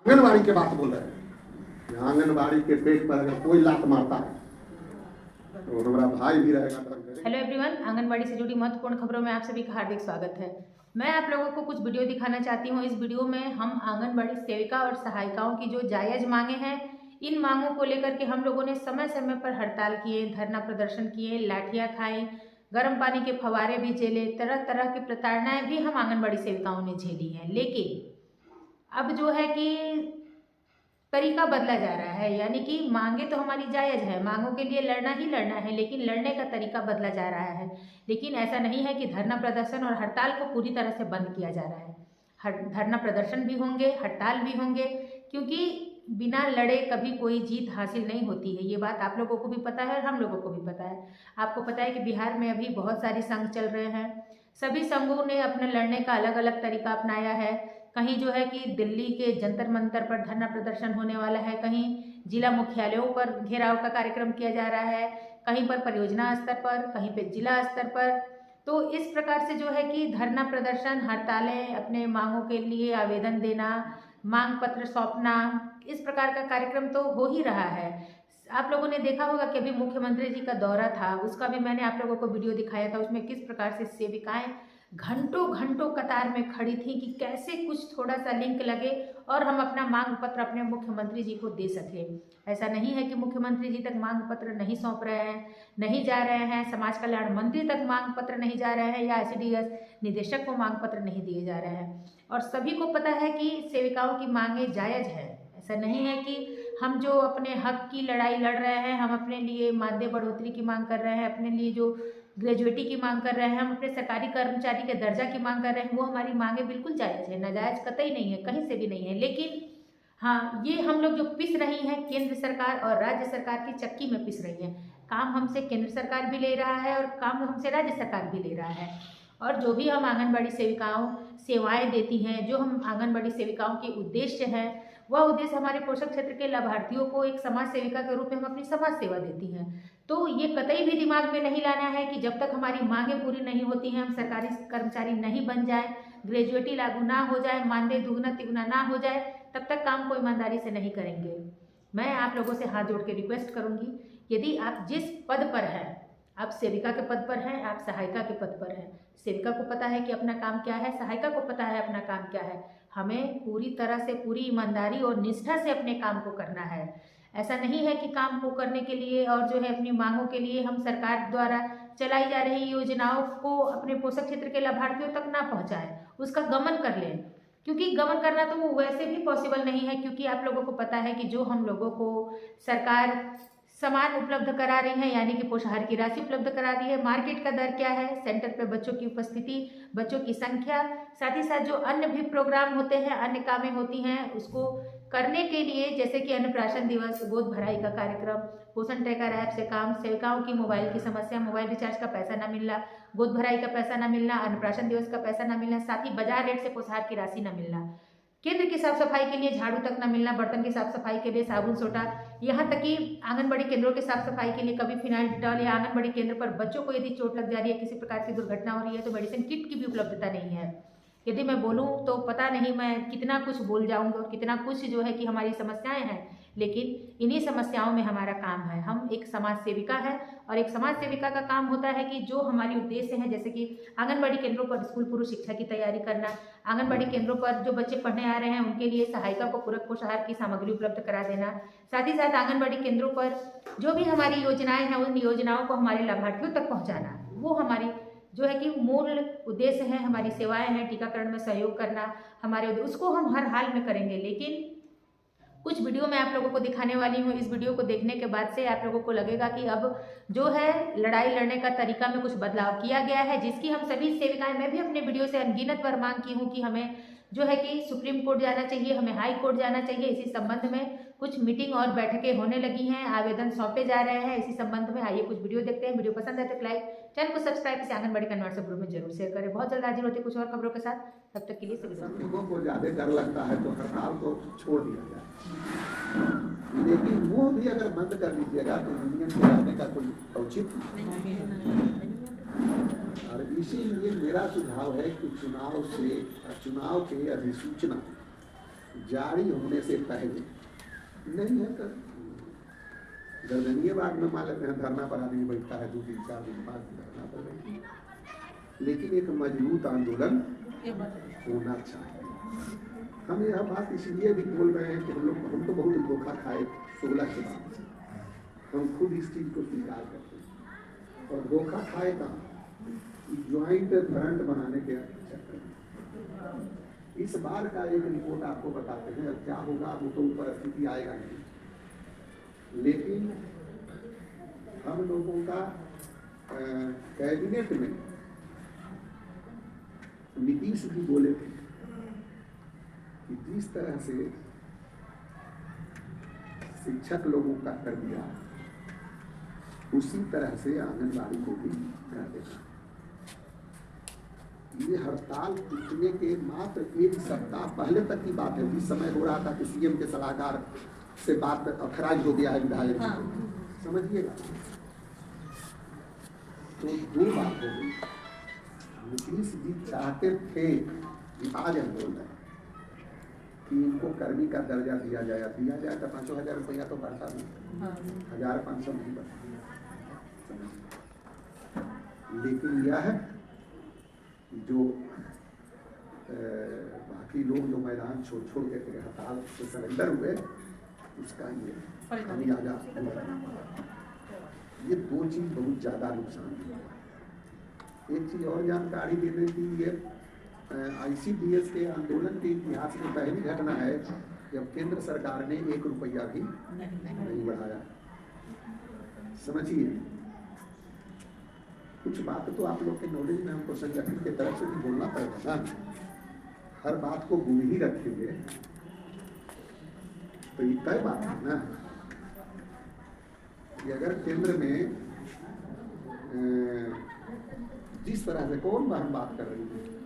आंगनबाड़ी के बात बोल रहे हैं। आंगनबाड़ी के पेट पर अगर कोई लात मारता है तो हमारा भाई भी रहेगा। हेलो एवरीवन, आंगनबाड़ी से जुड़ी महत्वपूर्ण खबरों में आप सभी का हार्दिक स्वागत है। मैं आप लोगों को कुछ वीडियो दिखाना चाहती हूँ। इस वीडियो में हम आंगनबाड़ी सेविका और सहायिकाओं की जो जायज़ मांगे हैं, इन मांगों को लेकर के हम लोगों ने समय समय पर हड़ताल किए, धरना प्रदर्शन किए, लाठियाँ खाई, गर्म पानी के फव्वारे भी झेले, तरह तरह की प्रताड़नाएं भी हम आंगनबाड़ी सेविकाओं ने झेली हैं। लेकिन अब जो है कि तरीका बदला जा रहा है, यानी कि मांगे तो हमारी जायज़ है, मांगों के लिए लड़ना ही लड़ना है, लेकिन लड़ने का तरीका बदला जा रहा है। लेकिन ऐसा नहीं है कि धरना प्रदर्शन और हड़ताल को पूरी तरह से बंद किया जा रहा है। धरना प्रदर्शन भी होंगे, हड़ताल भी होंगे, क्योंकि बिना लड़े कभी कोई जीत हासिल नहीं होती है। ये बात आप लोगों को भी पता है और हम लोगों को भी पता है। आपको पता है कि बिहार में अभी बहुत सारी संघ चल रहे हैं। सभी संघों ने अपने लड़ने का अलग अलग तरीका अपनाया है। कहीं जो है कि दिल्ली के जंतर मंतर पर धरना प्रदर्शन होने वाला है, कहीं जिला मुख्यालयों पर घेराव का कार्यक्रम किया जा रहा है, कहीं पर परियोजना स्तर पर, कहीं पे जिला स्तर पर। तो इस प्रकार से जो है कि धरना प्रदर्शन, हड़तालें, अपने मांगों के लिए आवेदन देना, मांग पत्र सौंपना, इस प्रकार का कार्यक्रम तो हो ही रहा है। आप लोगों ने देखा होगा कि अभी मुख्यमंत्री जी का दौरा था, उसका भी मैंने आप लोगों को वीडियो दिखाया था। उसमें किस प्रकार से सेविकाएं घंटों घंटों कतार में खड़ी थी कि कैसे कुछ थोड़ा सा लिंक लगे और हम अपना मांग पत्र अपने मुख्यमंत्री जी को दे सकें। ऐसा नहीं है कि मुख्यमंत्री जी तक मांग पत्र नहीं सौंप रहे हैं, नहीं जा रहे हैं, समाज कल्याण मंत्री तक मांग पत्र नहीं जा रहे हैं, या ICDS निदेशक को मांग पत्र नहीं दिए जा रहे हैं। और सभी को पता है कि सेविकाओं की मांगे जायज़ है। ऐसा नहीं है कि हम जो अपने हक की लड़ाई लड़ रहे हैं, हम अपने लिए मानदेय बढ़ोतरी की मांग कर रहे हैं, अपने लिए जो ग्रेजुएटी की मांग कर रहे हैं, हम अपने सरकारी कर्मचारी के दर्जा की मांग कर रहे हैं, वो हमारी मांगे बिल्कुल जायज़ है, नाजायज़ कतई नहीं है, कहीं से भी नहीं है। लेकिन हाँ, ये हम लोग जो पिस रही हैं, केंद्र सरकार और राज्य सरकार की चक्की में पिस रही हैं। काम हमसे केंद्र सरकार भी ले रहा है और काम हमसे राज्य सरकार भी ले रहा है। और जो भी हम आंगनबाड़ी सेविकाओं सेवाएं देती हैं, जो हम आंगनबाड़ी सेविकाओं के उद्देश्य हैं, वह उद्देश्य हमारे पोषक क्षेत्र के लाभार्थियों को एक समाज सेविका के रूप में हम अपनी समाज सेवा देती हैं। तो ये कतई भी दिमाग में नहीं लाना है कि जब तक हमारी मांगें पूरी नहीं होती हैं, हम सरकारी कर्मचारी नहीं बन जाए, ग्रेजुएटी लागू ना हो जाए, मानदेय दुगना तिगुना ना हो जाए, तब तक काम को ईमानदारी से नहीं करेंगे। मैं आप लोगों से हाथ जोड़ के रिक्वेस्ट करूंगी, यदि आप जिस पद पर हैं, आप सेविका के पद पर हैं, आप सहायिका के पद पर हैं, सेविका को पता है कि अपना काम क्या है, सहायिका को पता है अपना काम क्या है। हमें पूरी तरह से, पूरी ईमानदारी और निष्ठा से अपने काम को करना है। ऐसा नहीं है कि काम को करने के लिए और जो है अपनी मांगों के लिए हम सरकार द्वारा चलाई जा रही योजनाओं को अपने पोषक क्षेत्र के लाभार्थियों तक ना पहुंचाएं, उसका गमन कर लें। क्योंकि गमन करना तो वो वैसे भी पॉसिबल नहीं है, क्योंकि आप लोगों को पता है कि जो हम लोगों को सरकार सामान उपलब्ध करा रही है, यानी कि पोषाहार की राशि उपलब्ध करा रही है, मार्केट का दर क्या है, सेंटर पे बच्चों की उपस्थिति, बच्चों की संख्या, साथ ही साथ जो अन्य भी प्रोग्राम होते हैं, अन्य कामें होती हैं, उसको करने के लिए, जैसे कि अन्नप्राशन दिवस, गोद भराई का कार्यक्रम, पोषण ट्रैकर ऐप से काम, सेविकाओं की मोबाइल की समस्या, मोबाइल रिचार्ज का पैसा ना मिलना, गोद भराई का पैसा ना मिलना, अन्नप्राशन दिवस का पैसा ना मिलना, साथ ही बाजार रेट से पोषाहार की राशि ना मिलना, केंद्र की साफ सफाई के लिए झाड़ू तक ना मिलना, बर्तन की साफ सफाई के लिए साबुन सोडा, यहाँ तक कि आंगनबाड़ी केंद्रों की साफ सफाई के लिए कभी फिनाइल डिटॉल, या आंगनबाड़ी केंद्र पर बच्चों को यदि चोट लग जा रही है, किसी प्रकार की दुर्घटना हो रही है, तो मेडिसिन किट की भी उपलब्धता नहीं है। यदि मैं बोलूँ तो पता नहीं मैं कितना कुछ बोल जाऊँगी और कितना कुछ जो है कि हमारी समस्याएं हैं, लेकिन इन्हीं समस्याओं में हमारा काम है। हम एक समाज सेविका है और एक समाज सेविका का काम होता है कि जो हमारी उद्देश्य हैं, जैसे कि आंगनबाड़ी केंद्रों पर स्कूल पूर्व शिक्षा की तैयारी करना, आंगनबाड़ी केंद्रों पर जो बच्चे पढ़ने आ रहे हैं उनके लिए सहायिका को पूरक पोषाहार की सामग्री उपलब्ध करा देना, साथ ही साथ आंगनबाड़ी केंद्रों पर जो भी हमारी योजनाएं हैं, उन योजनाओं को हमारे लाभार्थियों तक पहुँचाना, वो हमारी जो है कि मूल उद्देश्य है। हमारी सेवाएं हैं, टीकाकरण में सहयोग करना हमारे, उसको हम हर हाल में करेंगे। लेकिन कुछ वीडियो मैं आप लोगों को दिखाने वाली हूँ। इस वीडियो को देखने के बाद से आप लोगों को लगेगा कि अब जो है लड़ाई लड़ने का तरीका में कुछ बदलाव किया गया है, जिसकी हम सभी सेविकाएं, मैं भी अपने वीडियो से अनगिनत बार मांग की हूँ कि हमें जो है कि सुप्रीम कोर्ट जाना चाहिए, हमें हाई कोर्ट जाना चाहिए। इसी संबंध में कुछ मीटिंग और बैठकें होने लगी हैं, आवेदन सौंपे जा रहे हैं इसी संबंध में। आइए कुछ वीडियो देखते हैं। वीडियो पसंद है तो लाइक, चैनल को सब्सक्राइब, इसे आंगनबाड़ी का व्हाट्सएप ग्रुप में जरूर शेयर करें। बहुत जल्द हाजिर होते कुछ और खबरों के साथ, तब तक के लिए सभी लोगों को ज्यादा डर लगता है तो हड़ताल को छोड़ दिया जाए, लेकिन वो भी अगर बंद कर दीजिएगा तो यूनियन से आने का कोई औचित्य नहीं। और इसीलिए मेरा सुझाव है कि चुनाव के अधिसूचना जारी होने से पहले नहीं है तो गर्दनीय बाग में मान लेते हैं धरना पर आदमी बैठा है 2 दिन 4 दिन 5 दिन धरना पर बैठे, लेकिन एक मजबूत आंदोलन होना चाहिए। हम यह बात इसलिए भी बोल रहे हैं कि हम तो बहुत धोखा खाए 16 के बाद से, हम खुद इस चीज को स्वीकार करते हैं। और धोखा खाए का ज्वाइंट फ्रंट बनाने के चक्कर में इस बार का एक रिपोर्ट आपको बताते हैं। अब क्या होगा वो तो परिस्थिति आएगा नहीं, लेकिन हम लोगों का कैबिनेट में नीतीश भी बोले थे कि जिस तरह से शिक्षक लोगों का कर दिया उसी तरह से आंगनबाड़ी को भी कर देना। ये हड़ताल टूटने के मात्र 1 सप्ताह पहले तक की बात है। जिस समय हो रहा था कि सीएम के सलाहकार से बात अखराज हो गया है विधायक, समझिएगा। तो 2 बात हो गई। नीतीश जी चाहते थे कि आज हम बोल रहे हैं कि इनको कर्मी का दर्जा दिया जाए तो 5,000 रुपया तो बढ़ता नहीं, 1,500 नहीं बढ़ता। लेकिन यह जो बाकी लोग जो मैदान छोड़ के हड़ताल से सरेंडर हुए उसका ये खामियाजा, ये 2 चीज बहुत ज्यादा नुकसान हुआ। एक चीज और जानकारी देने की, ये ICDS के आंदोलन के इतिहास में पहली घटना है जब केंद्र सरकार ने 1 रुपया भी नहीं बढ़ाया। समझिए, कुछ बात तो आप लोग के नॉलेज में हमको संगठन के तरफ से भी बोलना पड़ेगा ना। हर बात को गुम ही रखेंगे तो ये तय बात है ना कि अगर केंद्र में जिस तरह से कौन हम बात कर रही है